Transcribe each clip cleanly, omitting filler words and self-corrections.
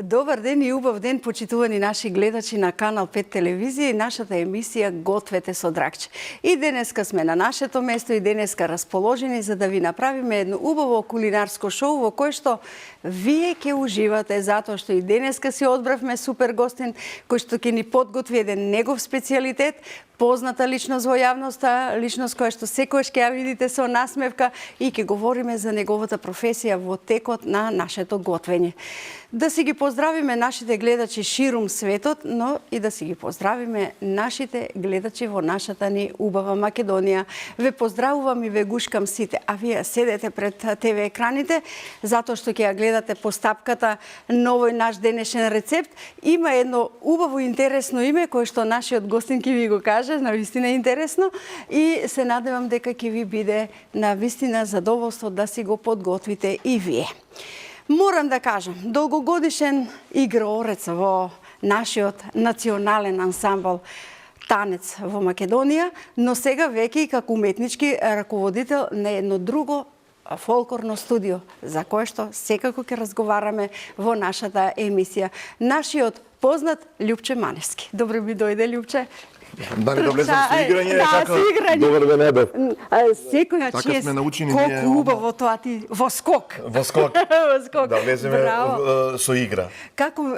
Добар ден и убав ден, почитувани наши гледачи на Канал 5 телевизија и нашата емисија Гответе со Драгче. И денеска сме на нашето место и денеска расположени за да ви направиме едно убаво кулинарско шоу во кое што вие ќе уживате, затоа што и денеска си одбравме супер гостин кој што ќе ни подготви еден негов специјалитет, позната личност во јавноста, личност која што секојаш ќе ја видите со насмевка и ќе говориме за неговата професија во текот на нашето готвење. Да си ги поздравиме нашите гледачи ширум светот, но и да си ги поздравиме нашите гледачи во нашата ни убава Македонија. Ве поздравувам и ве гушкам сите, а вие седете пред ТВ екраните, затоа што ќе ја гледате постапката на овој наш денешен рецепт. Има едно убаво интересно име кое што нашиот гостин ќе ви го каже, навистина интересно, и се надевам дека ќе ви биде навистина задоволство да си го подготвите и вие. Морам да кажам, долгогодишен играорец во нашиот национален ансамбл Танец во Македонија, но сега веќе и како уметнички раководител на едно друго фолклорно студио, за кое што секако ќе разговараме во нашата емисија. Нашиот познат Љупче Маневски. Добро ми дојде, Љупче. Да не влезам со играње, како добар ден Ебе. Секоја чест, колку убаво тоа ти во скок. Во скок. Во скок. Да влеземе со игра. Како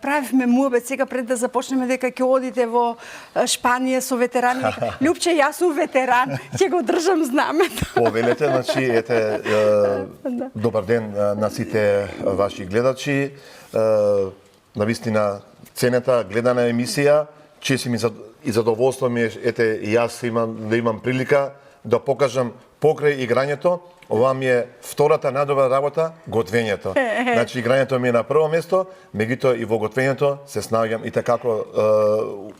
правивме муабет сега пред да започнеме дека ќе одите во Шпанија со ветерани. Љупче, јас сум ветеран, ќе го држам знамето. Повелете, значи ете добар ден на сите ваши гледачи. Навистина ценета гледана емисија, чест ми и задоволство ми е, ете, јас имам прилика да покажам покрај играњето, ова ми е втората најдобра работа, готвењето. Значи, играњето ми е на прво место, меѓутоа и во готвењето се снаоѓам и такако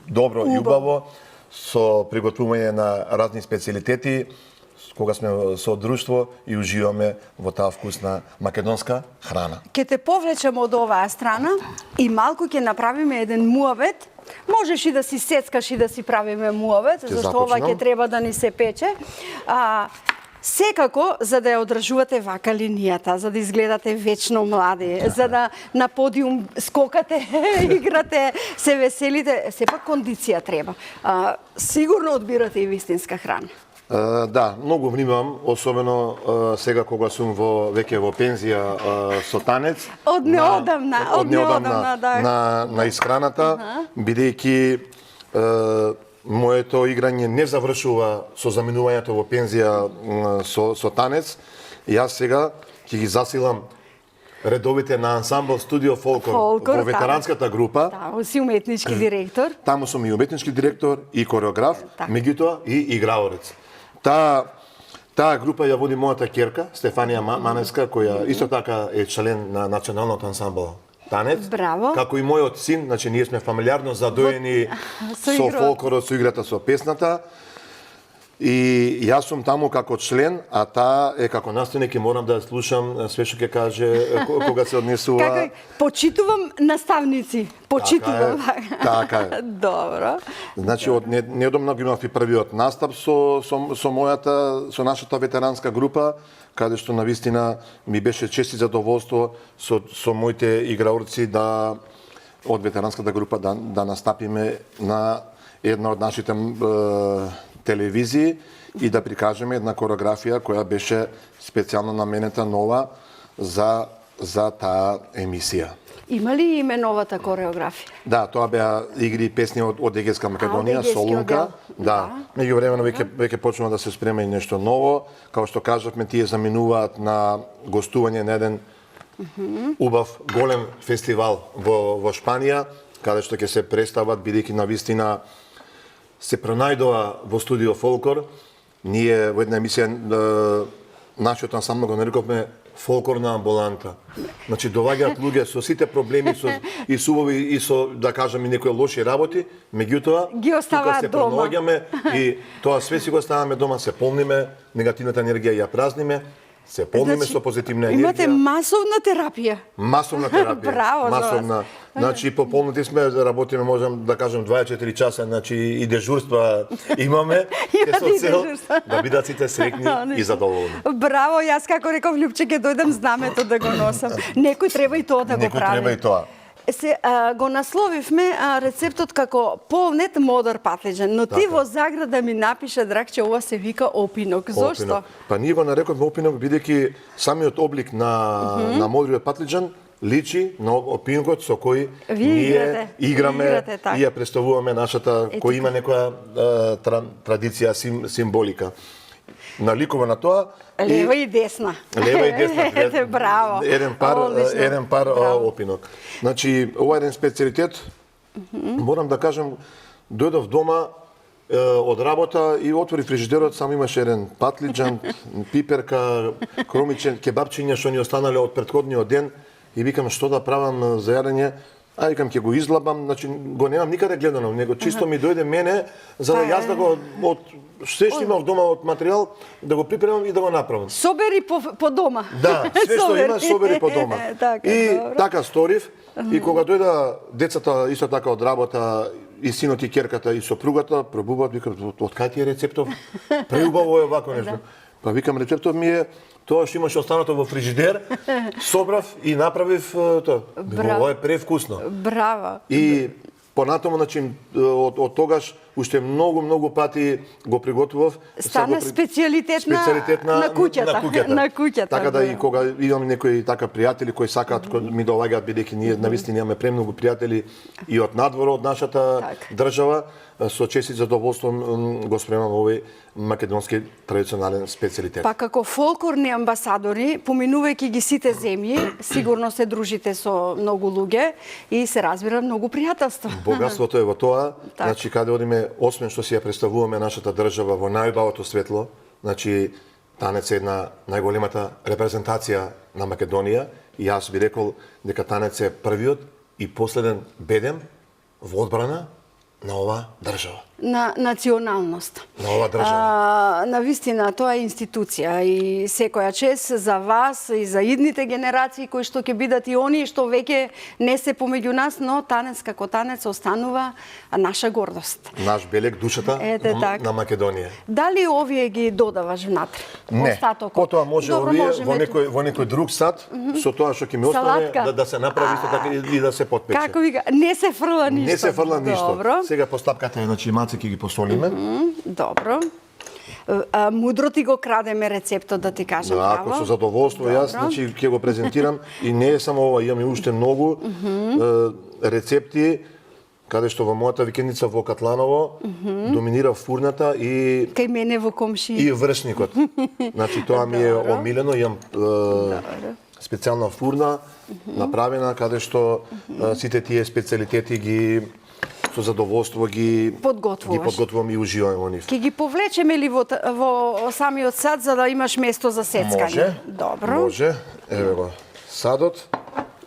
добро и убаво со приготвување на разни специјалитети, кога сме со друштво и уживаме во таа вкусна македонска храна. Ке те повлечам од оваа страна и малку ќе направиме еден муабет. Можеш и да си сецкаш и да си правиме муабет, зашто ова ќе треба да ни се пече. Секако, за да ја одржувате вака линијата, за да изгледате вечно млади, за да на подиум скокате, играте, се веселите, сепак кондиција треба. Сигурно одбирате и вистинска храна. Да, многу внимавам, особено сега кога сум веќе во пензија со танец. Од неодамна, да. На исхраната, бидејќи моето играње не завршува со заминувањето во пензија со танец. Јас сега ќе ги засилам редовите на ансамбл Студио Фолклор во ветеранската група. Таму си уметнички директор. Таму сум и уметнички директор и кореограф, меѓутоа и играорец. Таа група ја води мојата ќерка, Стефанија Маневска, која исто така е член на националниот ансамбл Танец. Браво. Како и мојот син, значи ние сме фамилиарно задоени со фолклорот, со играта, со песната. И јас сум таму како член, а таа е како наставник и морам да слушам све што ќе каже кога се однесува. Почитувам наставници. Почитувам. Така е. Добро. Значи од неодамна имав и првиот настап со нашата ветеранска група, каде што навистина ми беше чест и задоволство со моите играорци од ветеранската група да настапиме на една од нашите телевизии и да прикажеме една кореографија која беше специјално наменета нова за таа емисија. Има ли име новата кореографија? Да, тоа беа игри и песни од Егејска Македонија, Солунка. Да. Меѓувремено веќе почнува да се спрема и нешто ново. Као што кажавме, тие заминуваат на гостување на еден убав голем фестивал во Шпанија, каде што ќе се представат, бидејќи навистина се пронајдува во Студио Фолклор. Ние во една емисија нашиот ансамбл го нарековме фолклорна амбуланта. Значи доаѓаат луѓе со сите проблеми и субови и со, да кажам, и некои лоши работи, меѓутоа тука се пронаоѓаме и тоа све си го оставаме дома, се полниме, негативната енергија ја празниме, се полниме со позитивна енергија. Имате масовна терапија. Масовна терапија. Браво, масовна. Значи пополнати сме, работиме, можам да кажам 24 часа, значи и дежурства имаме, со цел да бидат сите среќни и задоволни. Браво, јас како реков Љупче ќе дојдам знамето да го носам. Некој треба и тоа да го прави. Некој треба и тоа. Го насловивме рецептот како полнет модер патлиџан, но ти во заграда ми напише, Драгче, ова се вика опинок. Зошто? Па ние го нарековме опинок бидејќи самиот облик на модриот патлиџан личи на опинокот со кој ние играме и ја представуваме нашата, кој има некоја традиција, символика. Наликува на тоа лева и десна. Лева и десна. Ете, браво. Еден пар опинок. Значи, ова е еден специјалитет. Морам да кажем, дојдов дома од работа и отвори фрижидерот, само имаше еден патлиџан, пиперка, кромичен, кебапчиња што ни останале од претходниот ден и викам што да правам за јадење. А викам ќе го излабам, значи го немам никаде гледано, него чисто ми дојде мене за да јас да го од се што имав дома од материјал да го припремам и да го направам. Собери по дома. Да, све што има собери по дома. И така сторив и кога дојда децата исто така од работа и синот и ќерката и сопругата, пробуваат, викам од кај ти е рецептов? Преубаво е вако нешто. Па викам рецептов ми е тоа што имаше останато во фрижидер, собрав и направив тоа. Ова е превкусно. Браво. И понатаму, значи, од тогаш уште многу пати го приготвував. Стана специјалитет на куќата. На куќата. Така да и кога имам некои така пријатели кои сакаат, ми доаѓаат, бидејќи ние навистина имаме премногу пријатели и од надвор од нашата држава, со чест и задоволство го спремам овој македонски традиционален специјалитет. Па како фолклорни амбасадори, поминувајќи ги сите земји, сигурно се дружите со многу луѓе и се разбира многу пријателство. Богатството е во тоа, значи каде одиме, освен што си ја представуваме нашата држава во најубавото светло, значи танец е една најголемата репрезентација на Македонија и јас би рекол дека танец е првиот и последен бедем во одбрана на ова држава. На националност. На ова држава. Навистина, тоа е институција и секоја чест за вас и за идните генерации кои што ќе бидат и они што веќе не се помеѓу нас, но танец како танец останува наша гордост. Наш белег, душата на Македонија. Дали овие ги додаваш внатре? Не, потоа може овие во некој друг сад, со тоа што ќе ми остане да се направи исто така и да се потпече. Како вика, не се фрла ништо. Не се фрла ништо. Сега постапката е, значи малце ќе ги посолиме. Добро. Мудро ти го крадеме рецептот, да ти кажам. Да, ако со задоволство јас, значи ќе го презентирам и не е само ова, имаме уште многу рецепти каде што во мојата викендица во Катланово доминира фурната и кај мене во комши и вршникот. Значи тоа ми е омилено, имам специјална фурна направена каде што сите тие специјалитети ги со задоволство ги подготвувам и уживам во нив. Ќе ги повлечеме ли во самиот сад за да имаш место за сецкање? Може. Добро. Може. Еве го садот.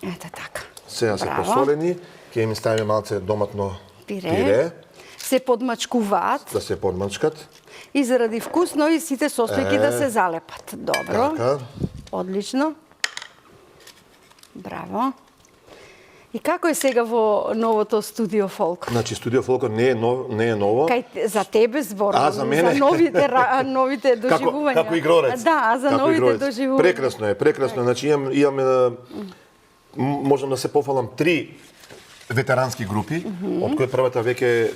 Ете така. Сега се посолени, ќе им ставиме малце доматно пире. Се подмачкуваат. Да се подмачкат. И заради вкусно и сите состојки да се залепат. Добро. Така. Одлично. Браво. И како е сега во новото студио Фолклор? Значи студио Фолклор не е ново. За тебе зборувам, за мене. За новите доживувања. Како игрорец. Да, за новите доживувања. Прекрасно е. Значи имам можам да се пофалам 3 ветерански групи, од кои првата веќе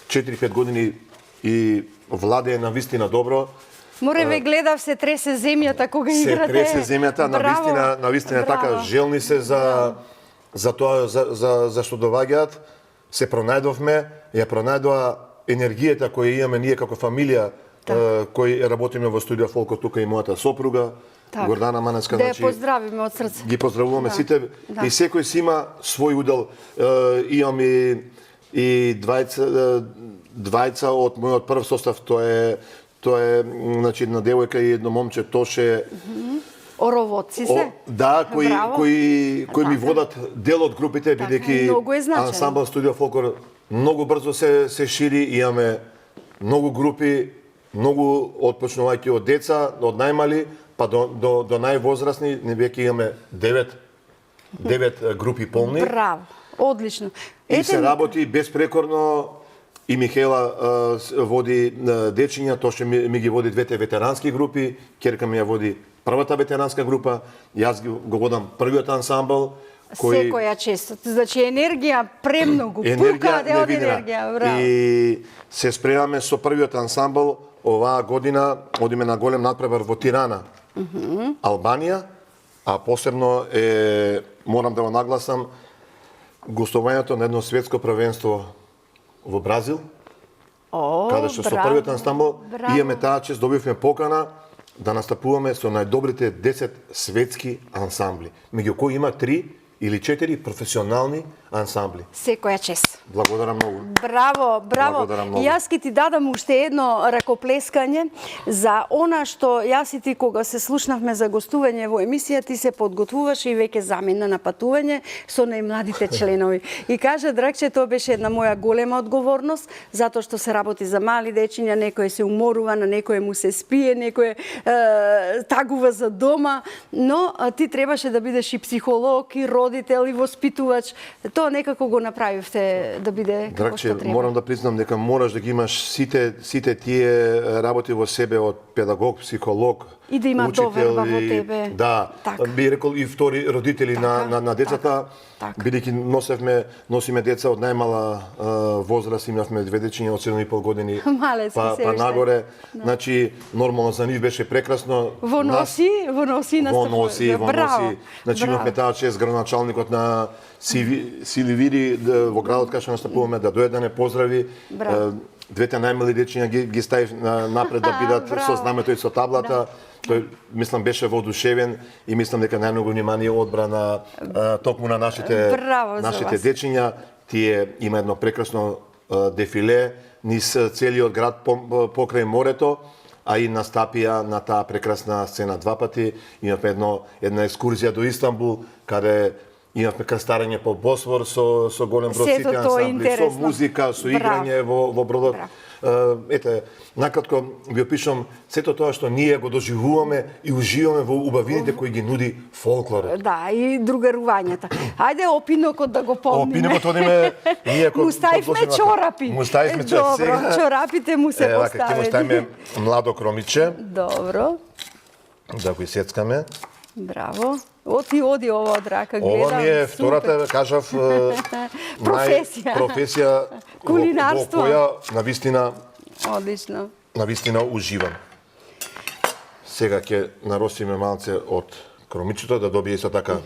4-5 години и владее навистина добро. Море ве гледав, се тресе земјата кога играте. Се тресе земјата, навистина така желни се за тоа за што доваѓаат. Се пронајдовме, ја пронајдоа енергијата која имаме ние како фамилија, кои работиме во студио Фолклор, тука и мојата сопруга, Гордана Маневска. Да ја поздравиме од срце. Ги поздравуваме сите и секој си има свој удел. Имам и двајца од мојот прв состав, тоа е значи една девојка и едно момче, Тоше. Ороводци се? Да, кои ми водат дел од групите, бидејќи ансамбл студио Фолклор многу брзо се шири, имаме многу групи, многу отпочнувајќи од деца, од најмали, па до највозрасни, веќе имаме 9 групи полни. Браво, одлично. И се работи безпрекорно. И Михаела води дечиња, тоа што ми ги води двете ветерански групи, ќерка ми ја води првата ветеранска група, јас го водам првиот ансамбл, Секоја чест. Значи енергија премногу. Пука од енергија. Браво. И се спремаме со првиот ансамбл оваа година, одиме на голем надпревар во Тирана, Албанија, а посебно морам да го нагласам гостувањето на едно светско првенство во Бразил, каде што со првиот ансамбл имаме таа чест, добивме покана да настапуваме со најдобрите 10 светски ансамбли, меѓу кои има 3 или 4 професионални ансамбли. Секоја чест. Благодарам многу. Браво, браво. Благодарам многу. Јас ќе ти дадам уште едно ракоплескање за она што јас и ти кога се слушнавме за гостување во емисија, ти се подготвуваше и веќе замина на патување со најмладите членови. И кажа Драгче, тоа беше една моја голема одговорност, затоа што се работи за мали дечиња, некој се уморува, на некој му се спие, некој тагува за дома, но ти требаше да бидеш и психолог, и родител, и воспитувач. Тоа некако го направивте да биде како што Драгче, треба. морам да признам дека мораш да ги имаш сите тие работи во себе од педагог, психолог, И да има учител доверба во и- тебе. Да, Така. би рекол и втори родители Така, на децата. така. Бидејќи носиме деца од најмала возраст, имавме две дечиња од 7,5 години Малецки се па уште. нагоре. Значи, нормално за нив беше прекрасно. Во носи настапува. Браво. Значи имавме таа чест градоначалникот на Силивири во градот кај што настапуваме да дојде да не поздрави. Браво. Двете најмали дечиња ги ставив напред да бидат Браво. со знамето и со таблата. Тој, мислам, беше воодушевен и мислам дека најмногу внимание одбра на токму на нашите Браво за вас. дечиња. Тие има едно прекрасно дефиле низ целиот град покрај морето, а и настапија на таа прекрасна сцена два пати. Имавме една екскурзија до Истанбул, каде имавме крстарење по Босфор со голем број Сето сите тоа е ансамбли, со интересно. музика, со Браво. играње во бродот. Браво. Ете, накратко ви опишам сето тоа што ние го доживуваме и уживаме во убавините кои ги нуди фолклорот. Да, и другарувањата. Ајде опинокот да го помниме. Опинокот одиме ние Му ставивме чорапи. Му ставивме Добро, чорапите му се вака, ќе му ставиме поставени. младо кромиче, Добро, да го исецкаме. браво. Оди ова од рака, гледам. Ова ми е супер. втората, кажав, Професија. професија Кулинарство. во која Одлично. навистина уживам. Сега ќе наросиме малце од кромичето да добие исто така.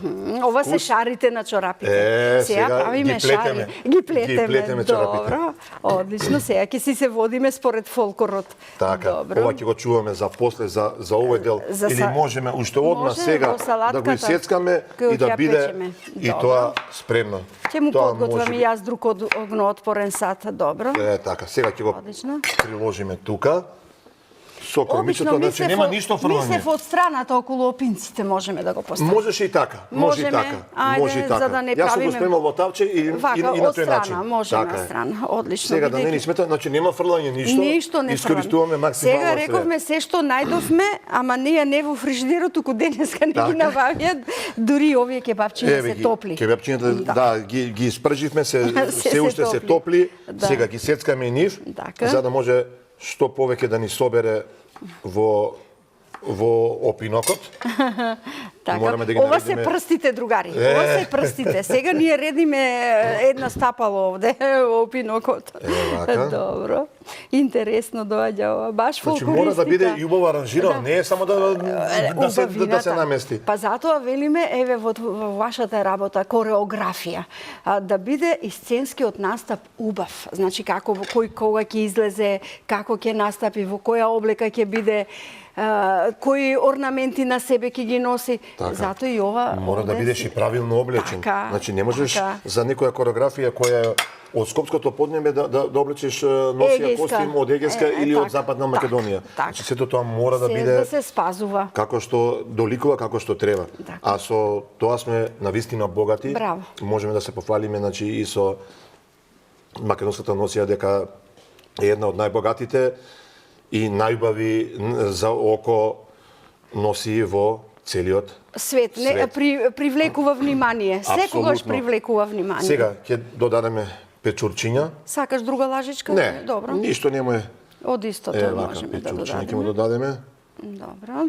Ова се шарите на чорапите. сега правиме ги плетеме. шари. Ги плетеме чорапите. Добро. Одлично. Сега ќе си се водиме според фолклорот. Така, Добро. ова ќе го чуваме за после, за овој дел. За Или можеме уште одма Може, сега во салатката, да го исецкаме кој и да ќе ја биде печеме. и Добро. тоа спремно. Ќе му Тоа подготвам може и би- јас друг огноотпорен сат. Добро. Така, сега ќе го Одлично. приложиме тука. Со кромичето, Обично, значи нема ништо фрлање. Мислев од страната околу опинците можеме да го поставиме. Можеше и така, може и Можеме. така. Ајде, може и така. за да не Јас сум го правиме- спремал во тавче и Вака, на од тој страна, начин. може Така на е. страна. Одлично. Сега да не бидејќи- ни смета, значи нема фрлање ништо. Ништо не Искористуваме фрламе. максимално Сега све. рековме се што најдовме, ама не во фрижидерот, туку денеска не ги Така. набавјат, дури овие кебапчиња Еве се ги, топли. кебапчињата, да, ги испрживме, Се се уште се топли. топли. Да. Сега ги сецкаме и нив, Така. за да може што повеќе да ни собере во опинокот. Така. Мораме да ги Ова се наредиме. прстите, другари. Ова се прстите. Сега ние редиме една стапало овде во опинокот. вака. Добро. Интересно доаѓа ова. Баш Значи фолклористика. мора да биде и убаво аранжирано, не е само да се Убавината. намести. Па затоа велиме, еве во вашата работа, кореографија, да биде и сценскиот настап убав. Значи како кој кога ќе излезе, како ќе настапи, во која облека ќе биде, кои орнаменти на себе ќе ги носи. Така. Затоа и ова Мора да овде бидеш и правилно облечен. Така, Значи не можеш така. за некоја кореографија која е од Скопското поднебе да облечеш носија Егејска. костим од Егејска или така, од Западна така, Македонија. така. Значи сето тоа мора да се, биде да се спазува. како што доликува, како што треба. Така. А со тоа сме навистина богати. Браво. Можеме да се пофалиме значи и со македонската носија дека е една од најбогатите и најубави за око носи во целиот Свет, не, свет. привлекува внимание. Секогаш Апсолутно. привлекува внимание. Сега ќе додадеме печурчиња. Сакаш друга лажичка? Не, Добро. ништо нема е. Од истото Вака, можеме да печурчиња ќе му додадеме. додадеме. Добро.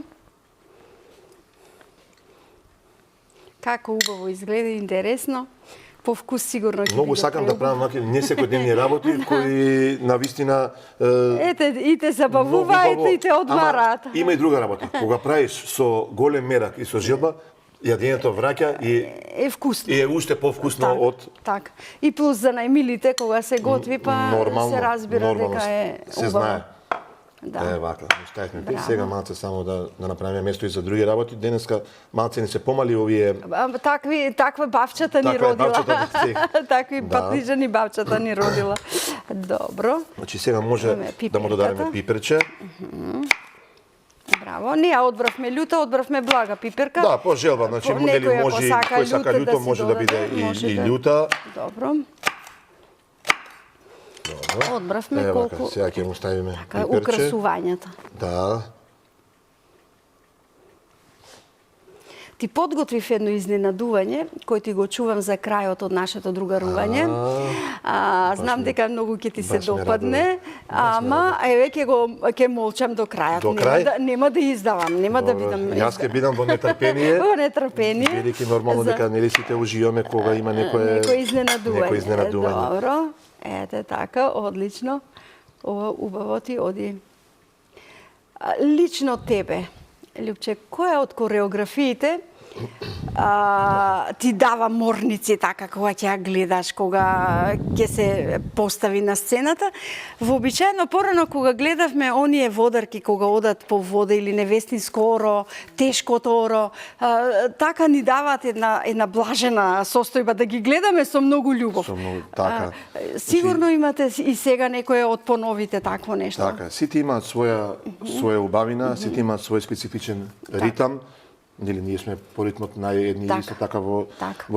Како убаво изгледа, интересно. По вкус сигурно ќе Многу сакам да правам ваки несекојдневни работи кои навистина Ете, и те забавуваат и те одмараат. Ама има и друга работа. Кога правиш со голем мерак и со желба, јадењето враќа и е вкусно. И е уште повкусно од Так. И плюс за најмилите кога се готви, па се разбира дека е се убаво. знае. Да. Вака, оставивме пи. Сега малце само да направиме место и за други работи. Денеска малце ни се помали овие... Таква бавчата ни родила. Такви Да. патлижани бавчата ни родила. Добро. Значи сега може да му додадеме пиперче. Браво. Не ја одбравме љута, одбравме блага пиперка. Да, по желба. Значи, нели може, кој сака љуто, може да биде и љута. Добро. Одбравме колку... Сега ќе му ставиме така, пиперче. украсувањата. Да. Ти подготвив едно изненадување, кој ти го чувам за крајот од нашето другарување. Знам дека многу ќе ти се допадне, ама еве ќе молчам до крајот. До крај? Нема да издавам, нема да бидам. Јас ќе бидам во нетрпение. Во нетрпение. Бидејќи нормално дека нели сите уживаме кога има некое изненадување. Добро. Ете така, одлично. Ова убаво ти оди. Лично тебе, Љупче, која од кореографиите ти дава морници така кога ќе ја гледаш, кога ќе се постави на сцената? Вообичаено порано кога гледавме оние водарки кога одат по вода или невестинско оро, тешкото оро, така ни даваат една блажена состојба да ги гледаме со многу љубов. Со многу, така. Сигурно имате и сега некое од поновите такво нешто. Така, сите имаат своја убавина, сите имаат свој специфичен ритам. Нели ние сме по ритмот наједни исто така во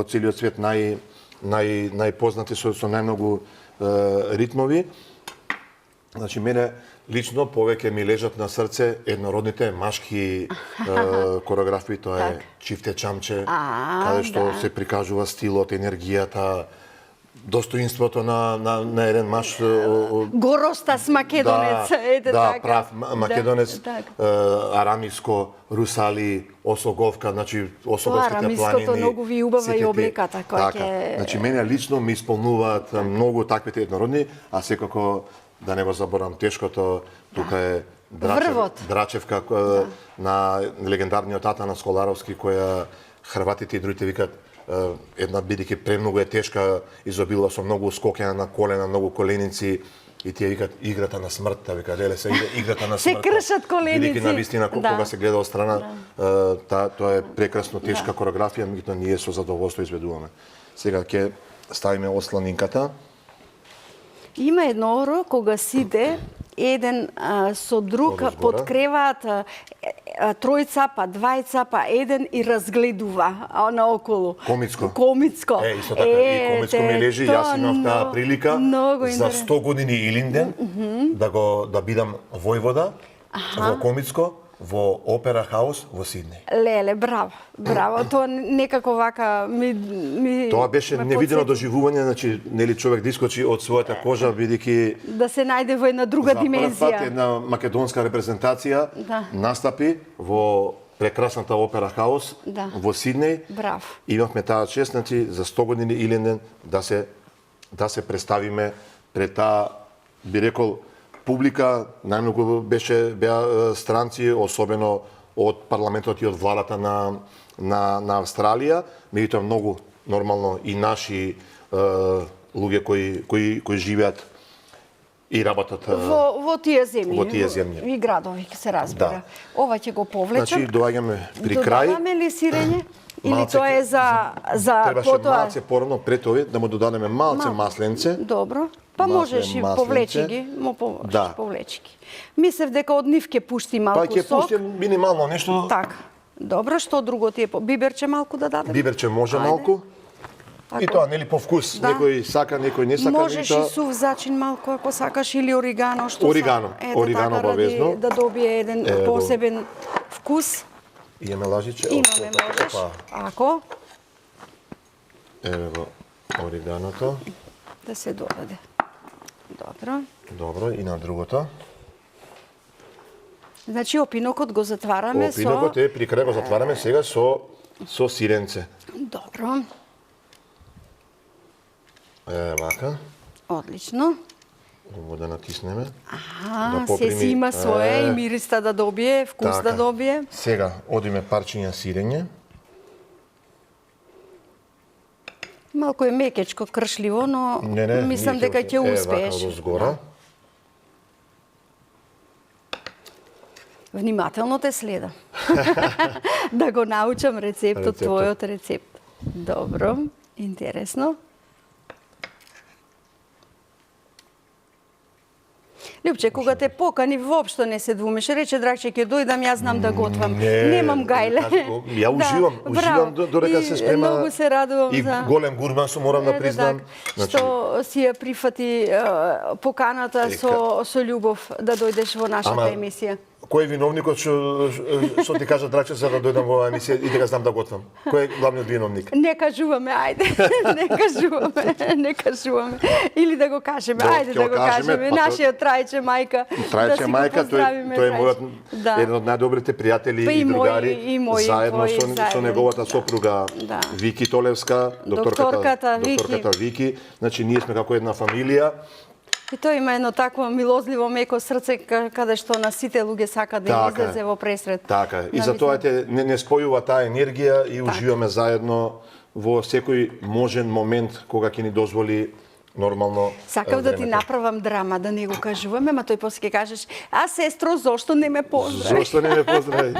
целиот свет најпознати со најмногу ритмови. Значи мене лично повеќе ми лежат на срце еднородните машки кореографии, тоа е Чифте Чамче, каде што се прикажува стилот, енергијата, достоинството на еден маш Горостас македонец, ете така. Да, прав македонец, арамиско, русали, осоговка, значи осоговските планини. Арамиското многу ви убава и облеката која ќе... Значи мене лично ми исполнуваат многу таквите еднородни, а секако да не го заборам тешкото, тука е Драчевка на легендарниот тата на Сколаровски, која Хрватите и другите викаат една бидејќи премногу е тешка, изобилува со многу скокења на колена, многу коленици, и тие викаат играта на смртта, викаат леле се играта на смртта. Се кршат коленици. Бидејќи навистина кога се гледа од страна, тоа е прекрасно тешка кореографија, меѓутоа ние со задоволство изведуваме. Сега ќе ставиме осланинката. Има едно оро кога сите еден со друг подкреваат тројца, па двајца, па еден и разгледува наоколу. Комицко. Комицко. Исто така, и комицко ми лежи. Јас имав таа прилика за 100 години Илинден да бидам војвода во Комицко, во Опера Хаус во Сиднеј. Леле, браво. Тоа некако вака ми Тоа беше невидено доживување, значи нели човек да искочи од својата кожа бидејќи да се најде во една друга димензија. За прв пат една македонска репрезентација настапи во прекрасната Опера Хаус во Сиднеј. Браво. Имавме таа чест, значи за 100 години Илинден да се представиме пред таа, би рекол, публика, најмногу беа странци, особено од парламентот и од владата на Австралија, меѓутоа многу нормално и наши луѓе кои живеат и работат во тие земји. Во тие земји. И градови, се разбира. Ова ќе го повлечам. Значи доаѓаме при крај. Додаваме ли сирење? Или тоа е за Требаше малце порано пред овие да му додадеме малце масленце. Добро. Па можеш и повлечи ги, повлечи ги. Мислев дека од нив ќе пушти малку сок. Па ќе пушти минимално нешто. Така. Добро, што друго ти е? Биберче малку да дадем? Биберче може малку. И тоа нели по вкус, некој сака, некој не сака. Можеш и сув зачин малку ако сакаш или оригано, што оригано обавезно. Да добие еден посебен вкус. Имаме лажиче. Имаме, можеш. Ако еве го ориганото. Да се додаде. Добро. Добро, и на другото. Значи опинокот го затвараме Опинокот е при крај го затвараме сега со сиренце. Добро. Вака. Одлично. Ово да натиснеме. Се си има своje и мириста да добие, вкус да добие. Сега одиме парчиња сирење. Малку е мекечко, кршливо, но мислам дека ќе успееш. Вака одозгора. Внимателно те следам. Да го научам рецептот, твојот рецепт. Добро, интересно. Лјупче, кога те покани, воопшто не се двумиш. Рече, Драгче, ќе дојдам, јас знам да готвам. Немам гајле. Ја уживам додека се спрема. Многу се радувам и за... голем гурман сум, морам да признам. Што си ја прифати поканата со љубов да дојдеш во нашата емисија. Кој е виновникот што ти кажа, Драгче, за да дојдам во оваа емисија и дека знам да готвам? Кој е главниот виновник? Не кажуваме, ајде. Не кажуваме. Или да го кажеме, ајде да го кажеме. Нашиот Трајче мајка. Трајче мајка, тој е мојот еден од најдобрите пријатели и другари, заедно со неговата сопруга Вики Толевска, докторката Вики. Значи, ние сме како една фамилија. И тој има едно такво милозливо меко срце каде што на сите луѓе сака да излезе во пресред. Така, и затоа не спојува таа енергија и уживаме заедно во секој можен момент кога ќе ни дозволи нормално. Сакав да ти направам драма, да не го кажуваме, ма тој после ќе кажеш: "А сестро, зошто не ме поздрави?" Зошто не ме поздрави?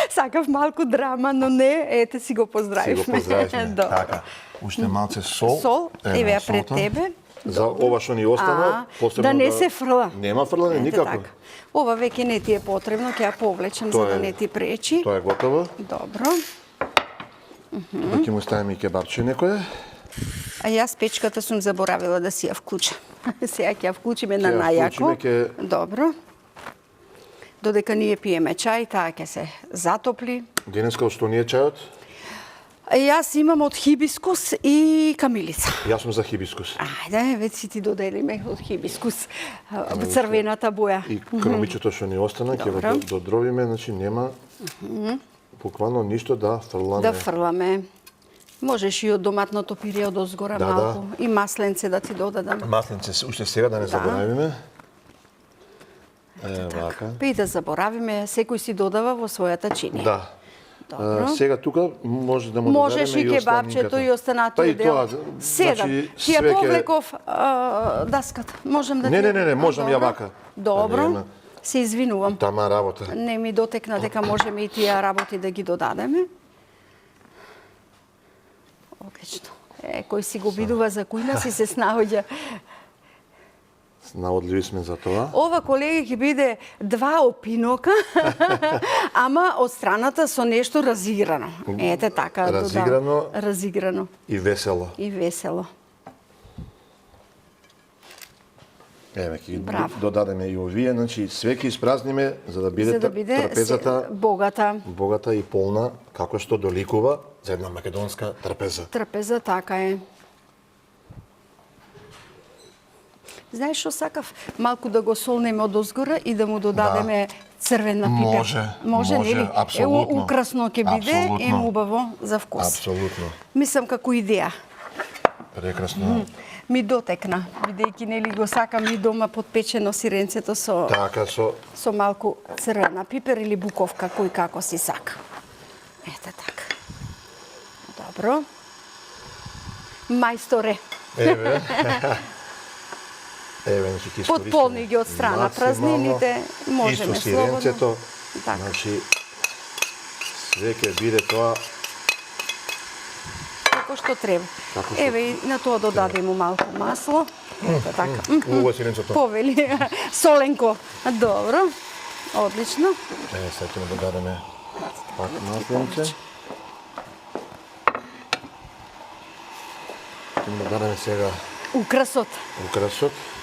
Сакав малку драма, но не, ете си го поздравивме. Си го поздравивме. Така. Уште малце сол. Сол, еве ја пред тебе. За ова што ни остана, да не се фрла. Нема фрлање никако. Ова веќе не ти е потребно, ќе ја повлечем за да не ти пречи. Тоа е готово. Добро. Ќе му ставиме и кебапче некое. А јас печката сум заборавила да си ја вклучам. Сега ќе ја вклучиме на најако. Добро. Додека ние пиеме чај, таа ќе се затопли. Денеска што ни е чајот? Јас имам од хибискус и камилица. Јас сум за хибискус. Ајде, веќе си ти доделиме од хибискус, црвената боја. И кромичето што ни остана, ќе го додробиме, значи нема буквално ништо да фрламе. Да фрламе. Можеш и од доматното пире од озгора малку. И масленце да ти додадам. Масленце, уште сега да не заборавиме. Вака. Па и да заборавиме, секој си додава во својата чинија. Да. Сега тука може да му можеш и кебапчето и останатиот дел. Седам. Ти ја повлеков даската. Можам да ти... Не, можам ја вака. Добро. Се извинувам. Тама работа. Не ми дотекна дека можеме и тие работи да ги додадеме. Одлично. Кој си го бидува за кујна си се снаоѓа. Наодливи сме за тоа. Ова, колеги, ќе биде 2 опинока, ама од страната со нешто разиграно. Ете така. Разиграно. И весело. И весело. Еве, ќе додадеме и овие, значи све ќе испразниме за да биде трапезата богата и полна, како што доликува за една македонска трапеза. Трапеза така е. Знаеш што сакав? Малку да го солнеме од озгора и да му додадеме црвена пипер. Може, нели? Апсолутно. Украсно ќе биде и убаво за вкус. Апсолутно. Мислам како идеја. Прекрасно. Ми дотекна, бидејќи нели го сакам и дома подпечено сиренцето со со малку црвена пипер или буковка, кој како си сака. Ете така. Добро. Мајсторе. Еве. Еве, значи ќе искористиме. Потполни ги од страна празнините, можеме слободно. И со сиренцето, значи све ќе биде тоа како што треба. Еве и на тоа додадеме малку масло. Ето така. Убаво сиренцето. Повели. Соленко. Добро. Одлично. Еве сега ќе додадеме пак масленце. Ќе додадеме сега украсот.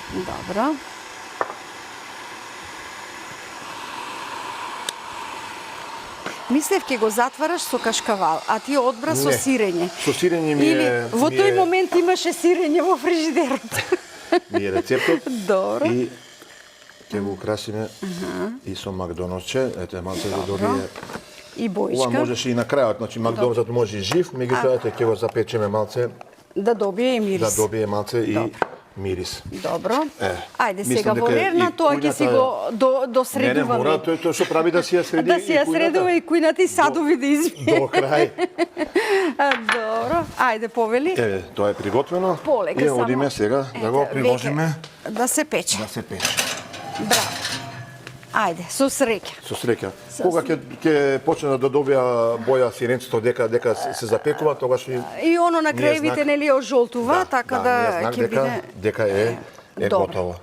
Добро. Мислев ќе го затвараш со кашкавал, а ти одбра со сирење. Со сирење ми е... Или во тој момент имаше сирење во фрижидерот. Ми е рецептот. Добро. И ќе го украсиме и со макдоналдче. Ете, малце да добие И боичка. Ова можеш и на крајот, значи макдомзот може и жив, меѓутоа ќе го запечеме малце Да добие и мирис. да добие малце и мирис. Добро. Ајде мислам сега во дека рерна, и тоа ќе си го Не, досредуваме. мора, тоа што прави да си ја среди. Да си ја и кујната. средува и кујната и садови да измие. До крај. Добро. Ајде, повели. Еве, тоа е приготвено. Полека И само. одиме сега да го Ете, приложиме веќе Да се пече. да се пече. Браво. Ајде, со среќа. Со среќа. Кога ќе почне да добија боја сиренцето дека се запекува, тогаш И оно на Ние краевите знак- нели ожолтува, така да ние знак ќе биде дека е Добро. готово.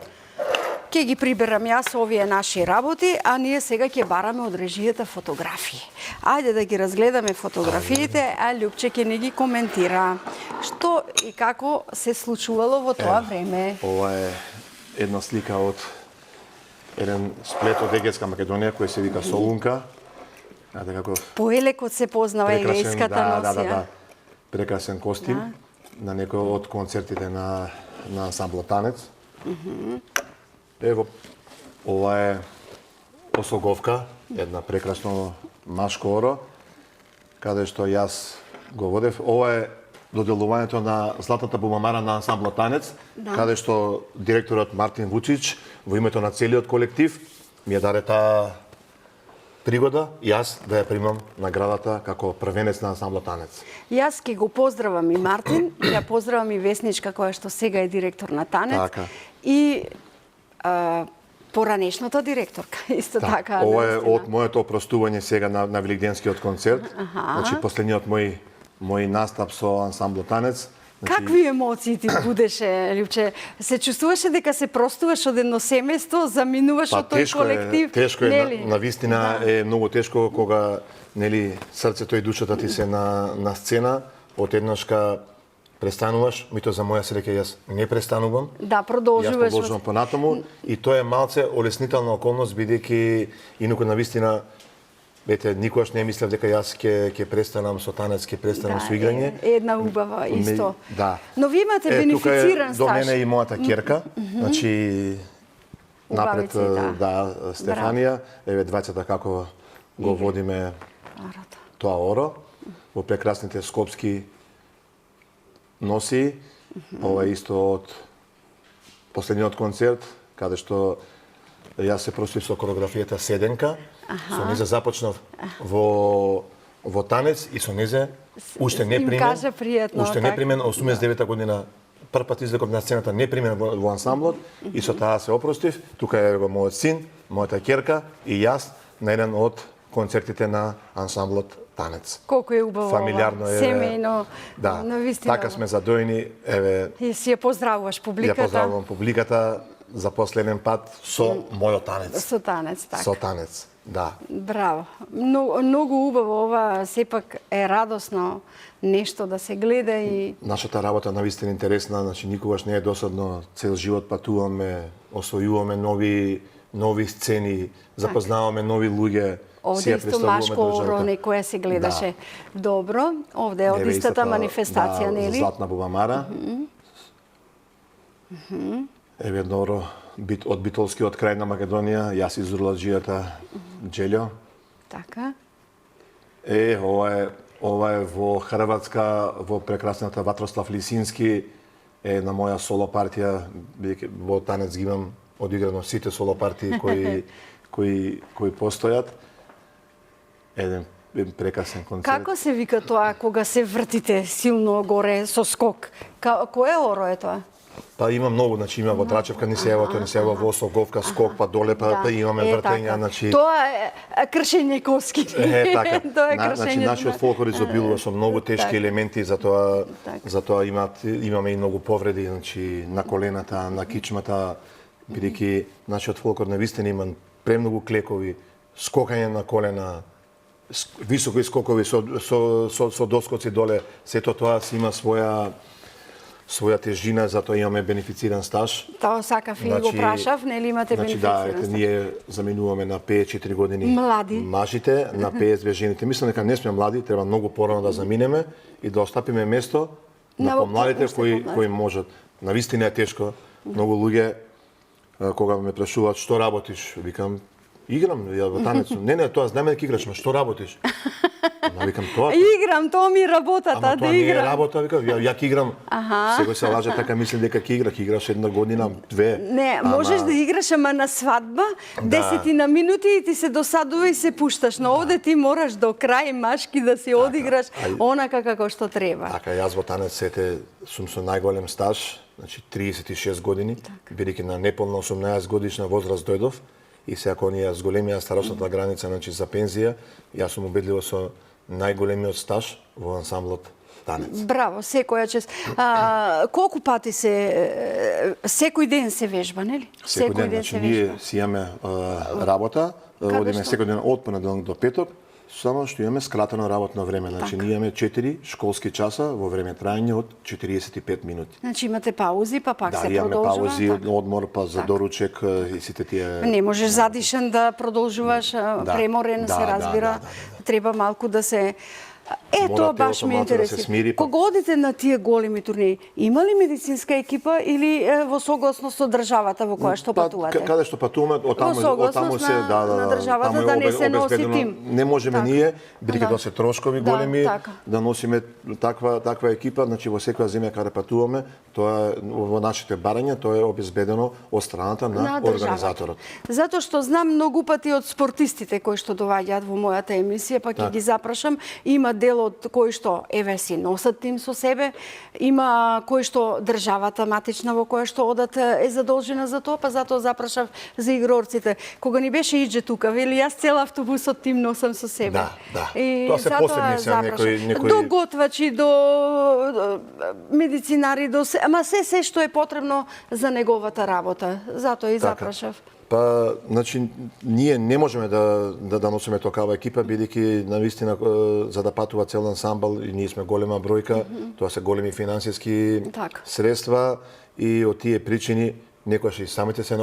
Ќе ги приберам јас овие наши работи, а ние сега ќе бараме од режијата фотографии. Ајде да ги разгледаме фотографиите, а Лјупче ќе ни ги коментира што и како се случувало во тоа време. Ова е една слика од еден сплет од Егејска Македонија кој се вика Солунка. Знаете како Поелекот се познава егејската носија. да. Прекрасен костим на некој од концертите на ансамблот Танец. Ево, ова е осоговка, една прекрасно машко оро, каде што јас го водев. Ова е доделувањето на Златната бубамара на ансамблот Танец, каде што директорот Мартин Вучич во името на целиот колектив ми ја даде таа пригода јас да ја примам наградата како првенец на ансамблот Танец. Јас ќе го поздравам и Мартин, ја поздравам и Весничка која што сега е директор на Танец. Така. И поранешната директорка, исто така. Ова е навистина. од моето опростување сега на Великденскиот концерт. Значи последниот мој настап со ансамблот Танец. Какви емоции ти будеше, Лјупче? Се чувствуваше дека се простуваш од едно семејство, заминуваш од тој колектив? Тешко е, нели? на вистина е многу тешко кога нели срцето и душата ти се на сцена, одеднашка престануваш, мито за моја среќа јас не престанувам. Да, Јас продолжуваш. продолжувам понатаму и тоа е малце олеснителна околност бидејќи инаку на вистина никогаш не мислев дека јас ќе престанам со танец, ќе престанам со играње. Една убава исто. Да. Но ви имате бенефициран Тука е стаж. до мене и мојата ќерка, значи напред Убавици, да, Стефанија, еве двајцата како го водиме Орото. тоа оро во прекрасните скопски носи. Ова е исто од последниот концерт, каде што јас се простив со коreografијата Седенка. Со незе започнав во танец и со незе уште не Им примен. кажа пријатно, Уште не така. примен, 89 година прв пат излеков на сцената, не примен во ансамблот и со таа се опростив. Тука е го мојот син, мојата ќерка и јас на еден од концертите на ансамблот Танец. Колку е убаво Фамилиарно ова, е. семејно, Да, навистина. така сме задојни, еве, И си ја поздравуваш ја публиката. поздравувам публиката за последен пат со мојот танец. Со танец, така. Со танец, да. Браво. Многу убаво ова, сепак е радосно нешто да се гледа и Нашата работа навистина интересна, значи никогаш не е досадно, цел живот патуваме, освојуваме нови сцени, запознаваме нови луѓе. си овде ја исто представуваме машко оро државата. некоја се гледаше. Добро, овде е од Еве истата истата, манифестација, да, нели? Златна бубамара. Еве едно оро од битолскиот крај на Македонија, јас из Урлаџијата Джелјо. Така. Ова е во Хрватска, во прекрасната Ватрослав Лисински, е на моја соло партија, бидејќи во танец ги имам одиграно сите соло партии кои постојат. Еден прекрасен концерт. Како се вика тоа кога се вртите силно горе со скок? Кое оро е тоа? Па има многу, значи има во Драчевка, ни се ева во Осоговка, скок, па доле, па имаме вртења, така. значи... Тоа е кршење коски. така. Тоа е Значи кршење. нашиот фолклор изобилува со многу тешки Така. елементи, затоа имаме и многу повреди, значи на колената, на кичмата, бидејќи нашиот фолклор навистина има премногу клекови, скокање на колена, високи скокови со доскоци доле, сето тоа си има своја тежина, затоа имаме бенефициран стаж. Тоа сакав и го прашав, нели имате бенефициран да, стаж? ние заминуваме на 54 години Млади. мажите, на 52 жените. Мислам дека не сме млади, треба многу порано да заминеме и да остапиме место на помладите кои можат. Навистина е тешко. Многу луѓе кога ме прашуваат што работиш, викам Играм, ја во танец. Не, тоа знаме дека играш, ма што работиш? Викам тоа. Играм, тоа ми е работата, Ама да тоа не е играм. работа, вика, ја ќе играм. Секој се лаже така мисли дека ќе играш една година, две. Не, можеш да играш, ама на свадба, 10 минути и ти се досадува и се пушташ. Но овде ти мораш до крај машки да си одиграш онака како што треба. Така, јас во танец сете сум со најголем стаж, значи 36 години, бидејќи на неполна 18 годишна возраст дојдов. И сега кога ние зголемија старосната граница, значи за пензија, јас сум убедливо со најголемиот стаж во ансамблот танец. Браво, секоја чест. Колку пати секој ден се вежба, нели? Секој ден, значи ние си имаме работа, одиме секој ден од понеделник до петок, само што имаме скратено работно време. Значи ние имаме 4 школски часа во време трајање од 45 минути. Значи имате паузи, па пак се имаме продолжува. паузи, одмор, па за доручек и сите тие. Не можеш задишан да продолжуваш, преморен се разбира. Треба малку да се Ето, баш ме интересира. Кога одите на тие големи турнеи, има ли медицинска екипа или во согласност со државата во која што патувате? Каде што патуваме, отаму се на државата да не се носи тим. Не можеме ние, бидејќи тоа се трошкови големи, да носиме таква екипа, значи во секоја земја каде патуваме, тоа во нашите барања, тоа е обезбедено од страната на организаторот. Затоа што знам многу пати од спортистите кои што доаѓаат во мојата емисија, па ќе ги запрашам, има дел од кои што еве си носат тим со себе, има кои што државата матична во која што одат е задолжена за тоа, па затоа запрашав за игрорците. Кога ни беше Иџе тука, вели јас цел автобусот тим носам со себе. Да. И тоа се посебни се некои до готвачи, до медицинари, ама се што е потребно за неговата работа. Затоа и запрашав. Па, значи, ние не можеме да носиме такава екипа, бидејќи навистина за да патува цел ансамбл и ние сме голема бројка, тоа се големи финансиски средства и од тие причини некогаш и самите се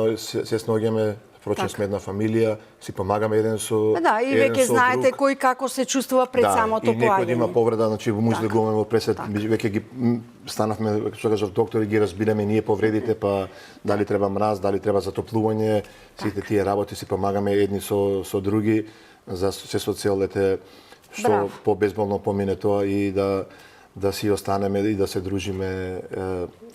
снаоѓаме. Впрочем, сме една фамилија, си помагаме еден со Да, и веќе знаете кој како се чувствува пред самото поаѓање. И некој да има повреда, значи може да го имаме во пресет, веќе ги станавме, што кажав, доктори ги разбираме ние повредите, па дали треба мраз, дали треба затоплување, сите тие работи си помагаме едни со други, за се со цел што побезболно помине тоа и да си останеме и да се дружиме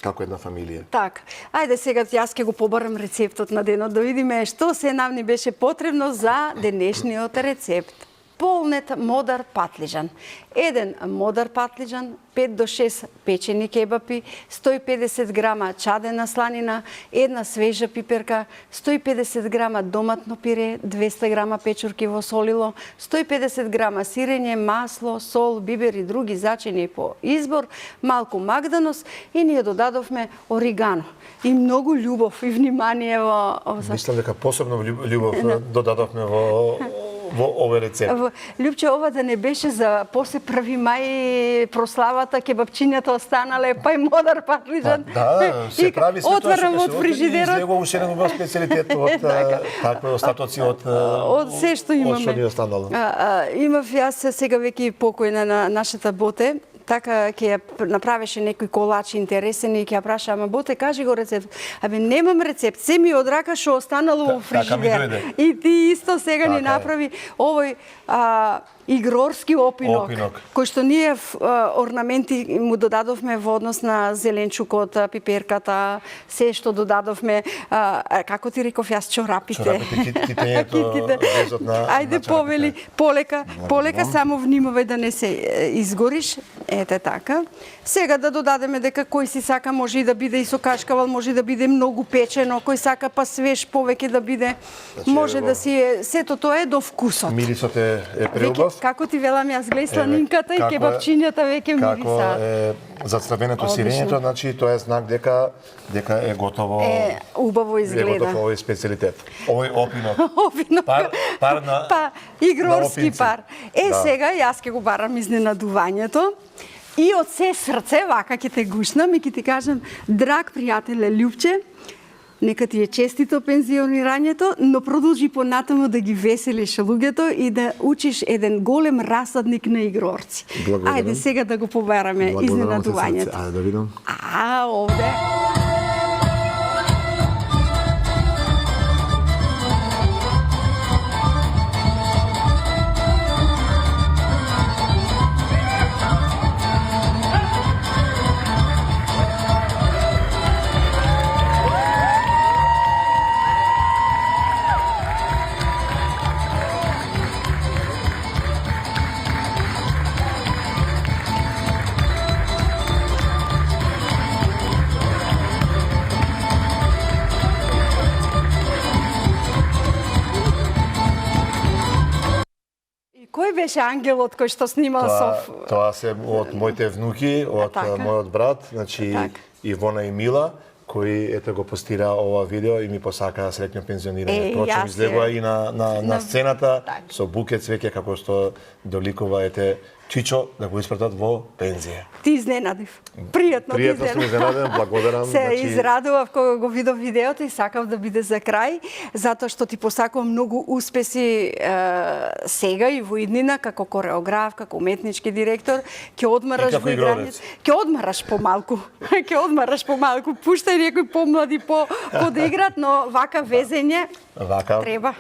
како една фамилија. Така. Ајде сега јас ќе го побарам рецептот на денот, да видиме што се нам ни беше потребно за денешниот рецепт. Полнет модар патлиџан. Еден модар патлиџан, 5 до 6 печени кебапи, 150 грама чадена сланина, една свежа пиперка, 150 грама доматно пире, 200 грама печурки во солило, 150 грама сирење, масло, сол, бибер и други зачини по избор, малку магданос и ние додадовме оригано. И многу љубов и внимание во Мислам дека посебно љубов додадовме во овој рецепт. Љупче, ова да не беше за после 1 мај прославата, кебапчињата останале, па и модар патлиџан. Да, се прави се тоа. Отварам од фрижидерот. Излегува уште еден нов специјалитет од такви остатоци од се што имаме. Од што ни останало. Имав јас сега веќе покојна на нашата Боте, така ќе ја направеше некој колач интересен и ќе ја праша, ама Боте, кажи го рецепт. Абе, немам рецепт, се ми од рака што останало во фрижидер. И ти исто сега ни направи овој игрорски опинок, кој што ние орнаменти му додадовме во однос на зеленчукот, пиперката, се што додадовме, како ти реков јас, чорапите. Китките, ајде повели, полека, само внимавај да не се изгориш. Ете така. Сега да додадеме дека кој си сака може и да биде и со кашкавал, може да биде многу печено, кој сака па свеж повеќе да биде. Може да си сето тоа е до вкусот. Мирисот е преубав. Како ти велам јас, глеј сланинката и кебапчињата веќе мирисаат. Како е зацрвенето сирењето, значи тоа е знак дека е готово. Убаво изгледа. Е готов овој специјалитет. Овој опинок. Пар на игрорски пар. Сега јас ќе го барам изненадувањето. И од се срце, вака ќе те гушнам и ќе ти кажам, драг пријателе Љупче, нека ти е честито пензионирањето, но продолжи понатаму да ги веселиш луѓето и да учиш еден голем расадник на игрорци. Ајде сега да го побараме изненадувањето. Ајде да видам. Овде. Кој беше ангелот кој што снимал Тоа се од моите внуки, од мојот брат, значи Ивона и Мила, кои ето го постира ова видео и ми посака среќно пензионирање. Прочем излегува и на сцената со букет цвеќе како што доликува ете Чичо да го испратат во пензија. Ти изненадив. Пријатно сум изненаден, благодарам. Се израдував кога го видов видеото и сакав да биде за крај, затоа што ти посакувам многу успеси сега и во иднина како кореограф, како уметнички директор. Ќе одмараш во играњето. Ќе одмараш помалку. Ќе одмараш помалку. Пуштај некои помлади да играат, но вака везење треба.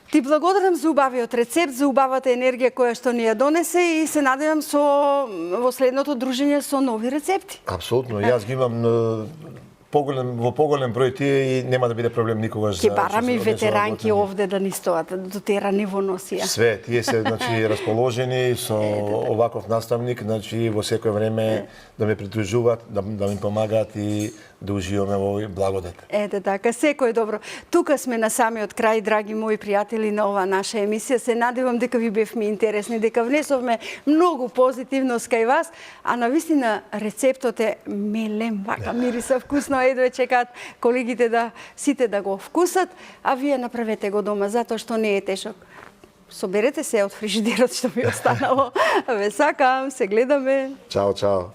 Ти благодарам за убавиот рецепт, за убавата енергија која што ни ја донесе и се надевам во следното дружење со нови рецепти. Апсолутно, јас ги имам во поголем број тие и нема да биде проблем никогаш. Ќе бараме и ветеранки овде да ни стоат, дотерани во носија. Све, тие се расположени со оваков наставник, во секој време да ме придружуваат, да ми помагаат и да уживаме во овој благодат. Ете така, секој добро. Тука сме на самиот крај, драги мои пријатели, на ова наша емисија. Се надевам дека ви бевме интересни, дека внесовме многу позитивност кај вас, а навистина рецептот е мелем, вака мириса вкусно, едве чекаат колегите сите да го вкусат, а вие направете го дома, затоа што не е тешок. Соберете се од фрижидерот што ви останало. Ве сакам, се гледаме. Чао, чао.